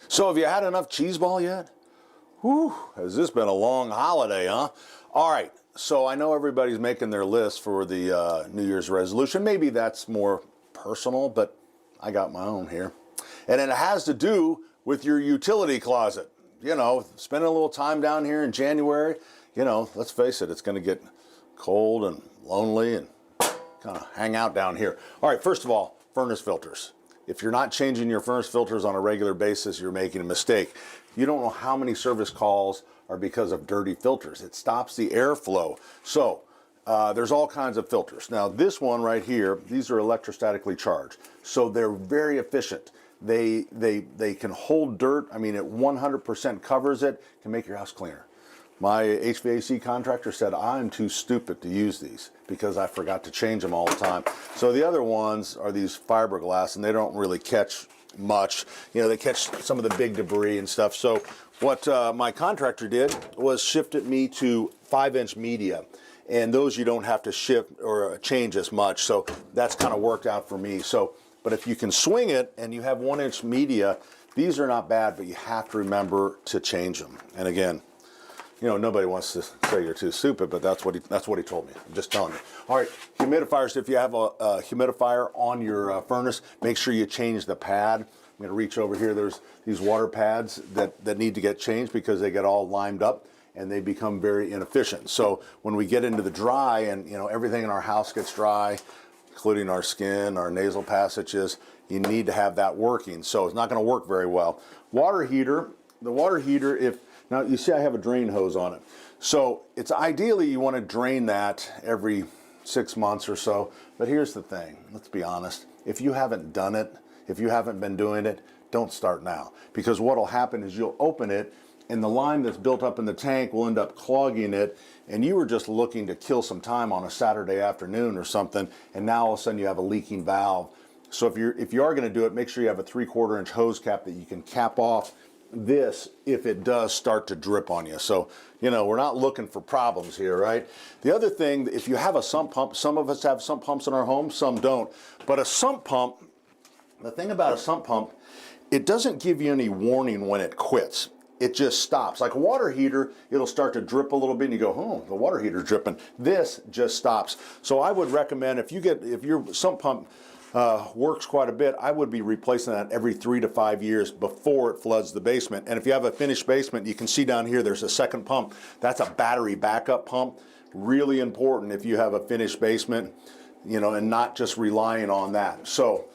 So have you had enough cheese ball yet? Whew, has this been a long holiday, huh? All right, so I know everybody's making their list for the New Year's resolution. Maybe that's more personal, but I got my own here. And it has to do with your utility closet. You know, spending a little time down here in January, you know, let's face it, it's going to get cold and lonely and kind of hang out down here. All right, first of all, furnace filters. If you're not changing your furnace filters on a regular basis, you're making a mistake. You don't know how many service calls are because of dirty filters. It stops the airflow. So there's all kinds of filters. Now this one right here, these are electrostatically charged. So they're very efficient. They can hold dirt. I mean, it 100% covers it, can make your house cleaner. My HVAC contractor said I'm too stupid to use these because I forgot to change them all the time. So the other ones are these fiberglass, and they don't really catch much. You know, they catch some of the big debris and stuff. So what my contractor did was shifted me to 5-inch media, and those you don't have to shift or change as much. So that's kind of worked out for me. So, but if you can swing it and you have 1-inch media, these are not bad, but you have to remember to change them. And again, you know, nobody wants to say you're too stupid, but that's what he told me. I'm just telling you. All right, humidifiers. If you have a humidifier on your furnace, make sure you change the pad. I'm going to reach over here. There's these water pads that need to get changed because they get all limed up and they become very inefficient. So when we get into the dry and, you know, everything in our house gets dry, including our skin, our nasal passages, you need to have that working. So it's not going to work very well. Water heater. The water heater, now you see I have a drain hose on it. So it's ideally you want to drain that every 6 months or so. But here's the thing, let's be honest. If you haven't done it, if you haven't been doing it, don't start now. Because what'll happen is you'll open it and the lime that's built up in the tank will end up clogging it, and you were just looking to kill some time on a Saturday afternoon or something, and now all of a sudden you have a leaking valve. So if you are going to do it, make sure you have a 3/4 inch hose cap that you can cap off this if it does start to drip on you. So, you know, we're not looking for problems here, right? The other thing, if you have a sump pump, some of us have sump pumps in our home, some don't. But a sump pump, the thing about a sump pump, it doesn't give you any warning when it quits. It just stops. Like a water heater, it'll start to drip a little bit and you go, oh, the water heater's dripping. This just stops. So I would recommend if your sump pump works quite a bit, I would be replacing that every 3 to 5 years before it floods the basement. And if you have a finished basement, you can see down here there's a second pump. That's a battery backup pump. Really important if you have a finished basement, you know, and not just relying on that. So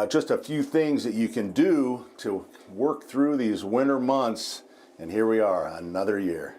just a few things that you can do to work through these winter months, and here we are, another year.